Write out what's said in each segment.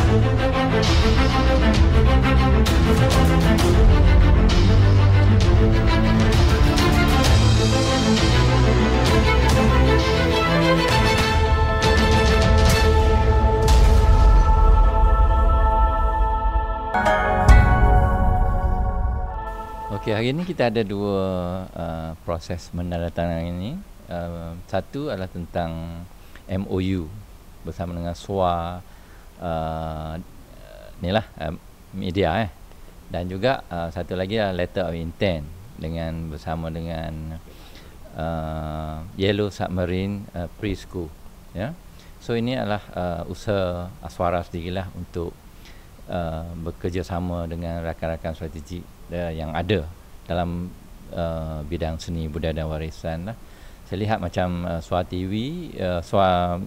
Okey, hari ini kita ada dua proses menandatangani ini. Satu adalah tentang MOU bersama dengan SWA media dan juga satu lagi adalah letter of intent bersama dengan Yellow Submarine Preschool, ya. So ini adalah usaha Aswara sendirilah untuk bekerjasama dengan rakan-rakan strategik yang ada dalam bidang seni budaya dan warisan lah. Saya lihat macam SWA TV, SWA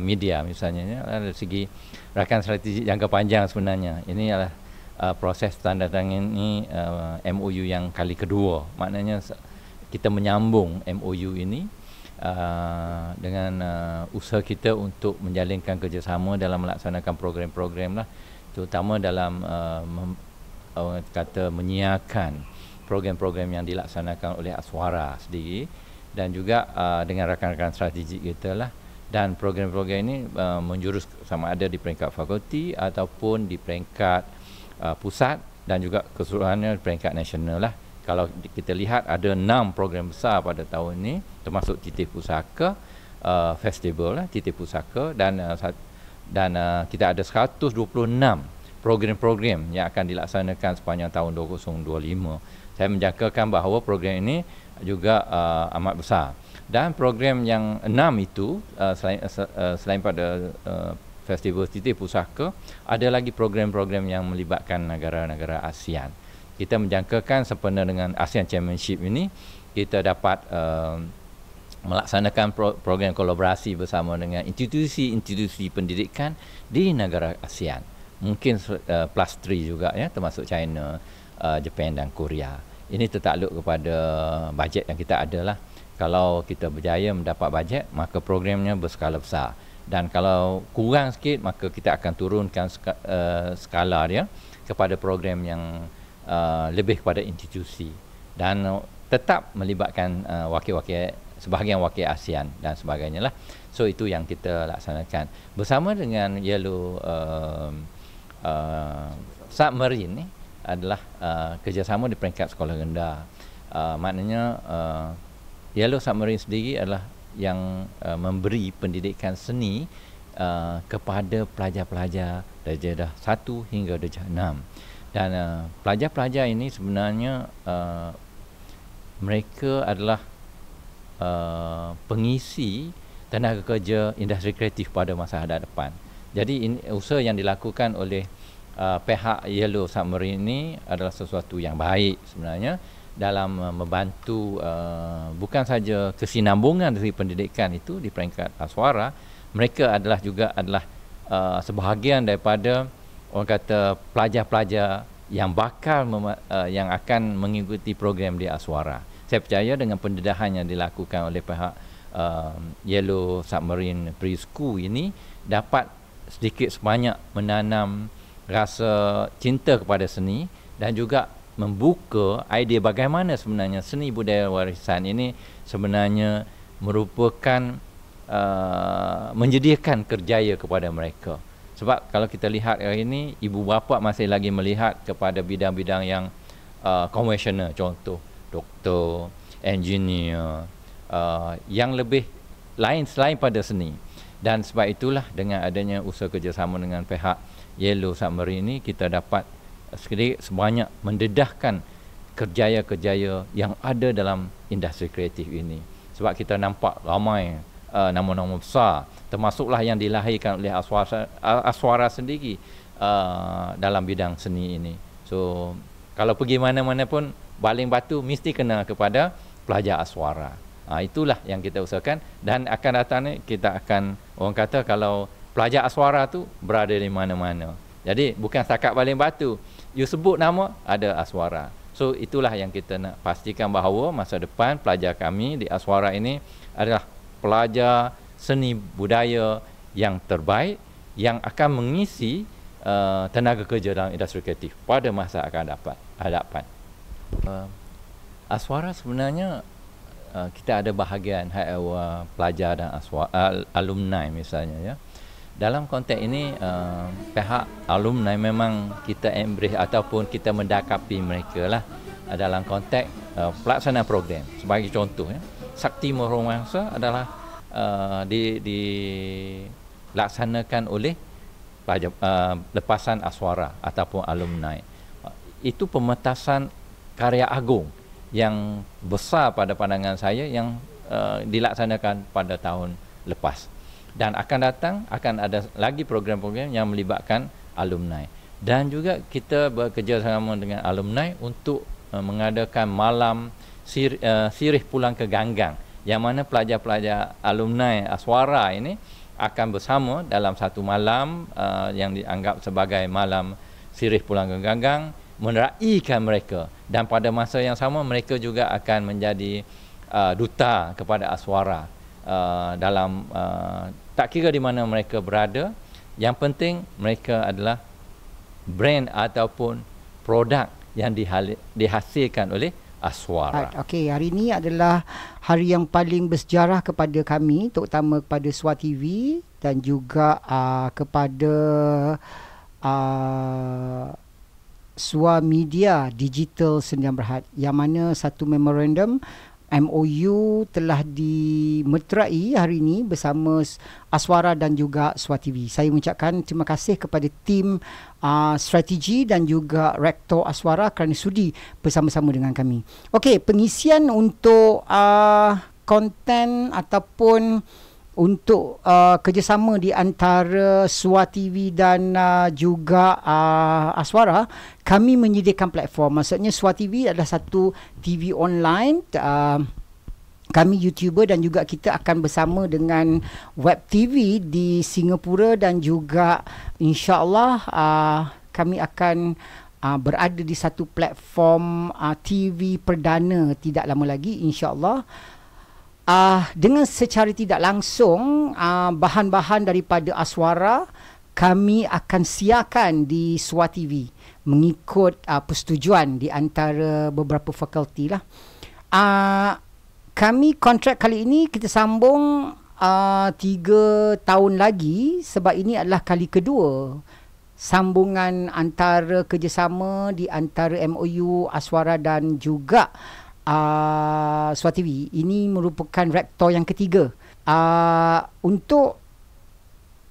media misalnya, dari segi rakan strategik jangka panjang sebenarnya. Ini adalah proses tanda tangan ini MOU yang kali kedua. Maknanya kita menyambung MOU ini dengan usaha kita untuk menjalinkan kerjasama dalam melaksanakan program-program lah, terutama dalam menyiarkan program-program yang dilaksanakan oleh Aswara sendiri dan juga dengan rakan-rakan strategik kita lah. Dan program-program ini menjurus sama ada di peringkat fakulti ataupun di peringkat pusat dan juga keseluruhannya di peringkat nasional lah. Kalau kita lihat ada 6 program besar pada tahun ini, termasuk Titih Pusaka Festival lah, Titih Pusaka, dan kita ada 126 program-program yang akan dilaksanakan sepanjang tahun 2025. Saya menjangkakan bahawa program ini juga amat besar. Dan program yang 6 itu selain pada Festival Titih Pusaka, ada lagi program-program yang melibatkan negara-negara ASEAN. Kita menjangkakan sempena dengan ASEAN Championship ini, kita dapat melaksanakan program kolaborasi bersama dengan institusi-institusi pendidikan di negara ASEAN. Mungkin plus 3 juga, ya, termasuk China, Jepun dan Korea. Ini tertakluk kepada bajet yang kita ada lah. Kalau kita berjaya mendapat bajet, maka programnya berskala besar. Dan kalau kurang sikit, maka kita akan turunkan skala dia kepada program yang lebih kepada institusi dan tetap melibatkan sebahagian wakil ASEAN dan sebagainya lah. So itu yang kita laksanakan bersama dengan Yellow Submarine ni adalah kerjasama di peringkat sekolah rendah. Maknanya Yellow Submarine sendiri adalah yang memberi pendidikan seni kepada pelajar-pelajar darjah 1 hingga darjah 6. Dan pelajar-pelajar ini sebenarnya mereka adalah pengisi tenaga kerja industri kreatif pada masa hadapan. Jadi ini usaha yang dilakukan oleh pihak Yellow Submarine ini adalah sesuatu yang baik sebenarnya dalam membantu bukan saja kesinambungan dari pendidikan itu di peringkat Aswara. Mereka juga adalah sebahagian daripada orang kata pelajar-pelajar yang yang akan mengikuti program di Aswara. Saya percaya dengan pendedahan yang dilakukan oleh pihak Yellow Submarine Preschool ini dapat sedikit sebanyak menanam rasa cinta kepada seni dan juga membuka idea bagaimana sebenarnya seni budaya warisan ini sebenarnya merupakan menyediakan kerjaya kepada mereka. Sebab kalau kita lihat hari ini, ibu bapa masih lagi melihat kepada bidang-bidang yang konvensional, contoh doktor, engineer, yang lebih lain selain pada seni. Dan sebab itulah dengan adanya usaha kerjasama dengan pihak Yellow Submarine ini, kita dapat sedikit sebanyak mendedahkan kerjaya-kerjaya yang ada dalam industri kreatif ini. Sebab kita nampak ramai nama-nama besar, termasuklah yang dilahirkan oleh Aswara sendiri dalam bidang seni ini. So kalau pergi mana-mana pun baling batu mesti kena kepada pelajar Aswara. Itulah yang kita usahakan, dan akan datang ni kita akan, orang kata kalau pelajar Aswara tu berada di mana-mana. Jadi bukan setakat baling batu, you sebut nama ada Aswara. So itulah yang kita nak pastikan bahawa masa depan pelajar kami di Aswara ini adalah pelajar seni budaya yang terbaik yang akan mengisi tenaga kerja dalam industri kreatif pada masa akan hadapan. Aswara sebenarnya kita ada bahagian pelajar dan alumni misalnya, ya. Dalam konteks ini pihak alumni memang kita embrace ataupun kita mendakapi mereka lah dalam konteks pelaksanaan program. Sebagai contoh, ya, Sakti Moromangsa adalah dilaksanakan oleh lepasan Aswara ataupun alumni. Itu pementasan karya agung yang besar pada pandangan saya yang dilaksanakan pada tahun lepas. Dan akan datang akan ada lagi program-program yang melibatkan alumni. Dan juga kita bekerjasama dengan alumni untuk mengadakan malam sirih pulang ke Ganggang, yang mana pelajar-pelajar alumni Aswara ini akan bersama dalam satu malam yang dianggap sebagai malam sirih pulang ke Ganggang, meraikan mereka, dan pada masa yang sama mereka juga akan menjadi duta kepada Aswara dalam tak kira di mana mereka berada. Yang penting mereka adalah brand ataupun produk yang dihasilkan oleh Aswara. Okey, hari ini adalah hari yang paling bersejarah kepada kami, terutama kepada Swa TV dan juga kepada Swa Media Digital Sdn Bhd, yang mana satu memorandum MOU telah dimeterai hari ini bersama Aswara dan juga Swa TV. Saya mengucapkan terima kasih kepada tim strategi dan juga Rektor Aswara kerana sudi bersama-sama dengan kami. Okey, pengisian untuk konten ataupun untuk kerjasama di antara Swa TV dan juga Aswara, kami menyediakan platform. Maksudnya Swa TV adalah satu TV online, kami YouTuber, dan juga kita akan bersama dengan Web TV di Singapura, dan juga insya-Allah kami akan berada di satu platform TV perdana tidak lama lagi, insya-Allah. Dengan secara tidak langsung bahan-bahan daripada Aswara kami akan siarkan di Swa TV mengikut persetujuan di antara beberapa fakulti lah. Kami kontrak kali ini kita sambung 3 tahun lagi, sebab ini adalah kali kedua sambungan antara kerjasama di antara MOU Aswara dan juga Swa TV. Ini merupakan rektor yang ketiga. Untuk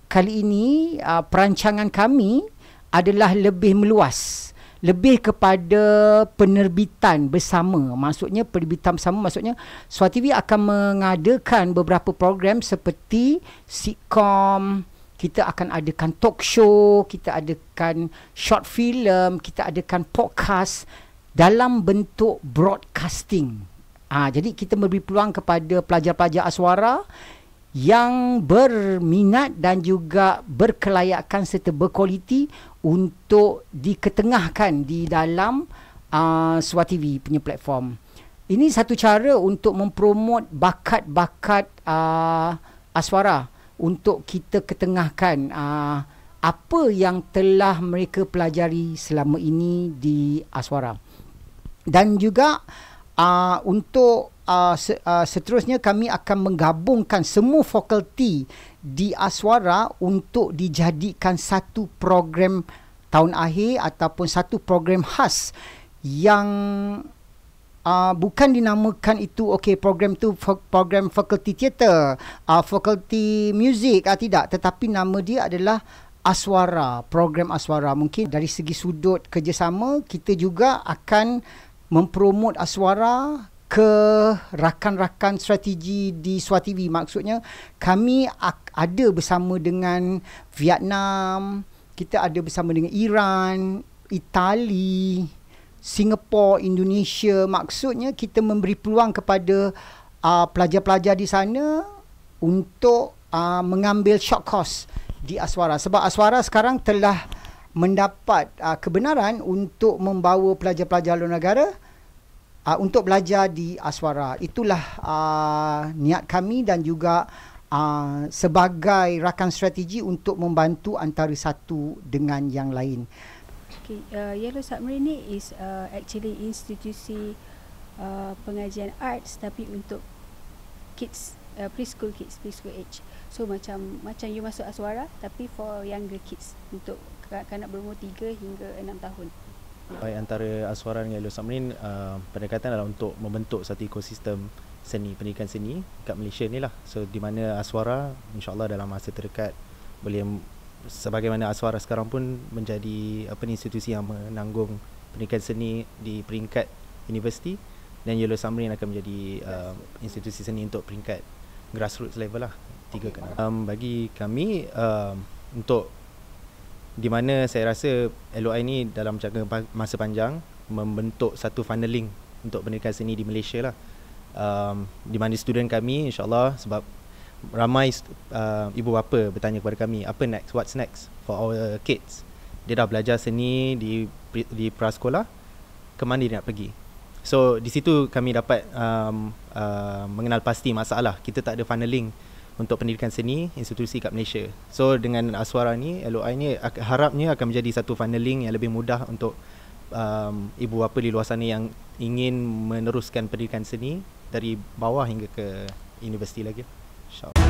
kali ini perancangan kami adalah lebih meluas, lebih kepada penerbitan bersama. Maksudnya penerbitan bersama, maksudnya Swa TV akan mengadakan beberapa program seperti sitcom, kita akan adakan talk show, kita adakan short film, kita adakan podcast dalam bentuk broadcasting. Jadi kita memberi peluang kepada pelajar-pelajar Aswara yang berminat dan juga berkelayakan serta berkualiti untuk diketengahkan di dalam Swa TV punya platform. Ini satu cara untuk mempromot bakat-bakat Aswara, untuk kita ketengahkan apa yang telah mereka pelajari selama ini di Aswara. Dan juga untuk seterusnya kami akan menggabungkan semua fakulti di Aswara untuk dijadikan satu program tahun akhir ataupun satu program khas yang bukan dinamakan itu program tu program fakulti teater, fakulti muzik, tidak, tetapi nama dia adalah Aswara, program Aswara. Mungkin dari segi sudut kerjasama kita juga akan mempromot Aswara ke rakan-rakan strategi di Swa TV. Maksudnya kami ada bersama dengan Vietnam, kita ada bersama dengan Iran, Itali, Singapura, Indonesia. Maksudnya kita memberi peluang kepada pelajar-pelajar di sana untuk mengambil short course di Aswara. Sebab Aswara sekarang telah mendapat kebenaran untuk membawa pelajar-pelajar luar negara untuk belajar di Aswara. Itulah niat kami dan juga sebagai rakan strategi untuk membantu antara satu dengan yang lain. Okay, Yellow Submarine ni is actually institusi pengajian arts tapi untuk kids, preschool kids, preschool age. So macam you masuk Aswara tapi for younger kids, untuk kanak-kanak berumur 3 hingga 6 tahun. Baik, antara Aswara dengan Yellow Submarine, pendekatan adalah untuk membentuk satu ekosistem seni, pendidikan seni kat Malaysia ni lah. So di mana Aswara insyaAllah dalam masa terdekat boleh, sebagaimana Aswara sekarang pun menjadi institusi yang menanggung pendidikan seni di peringkat universiti, dan Yellow Submarine akan menjadi institusi seni untuk peringkat grassroots level lah, 3 ke 6. Bagi kami, untuk di mana saya rasa LOI ni dalam jangka masa panjang membentuk satu funneling untuk pendidikan seni di Malaysia lah. Di mana student kami insyaAllah, sebab ramai ibu bapa bertanya kepada kami, apa next, what's next for our kids. Dia dah belajar seni di prasekolah, ke mana dia nak pergi. So di situ kami dapat mengenal pasti masalah kita tak ada funneling untuk pendidikan seni institusi kat Malaysia. So dengan Aswara ni, LOI ni harapnya akan menjadi satu funneling yang lebih mudah untuk ibu bapa di luar sana yang ingin meneruskan pendidikan seni dari bawah hingga ke universiti lagi. InsyaAllah.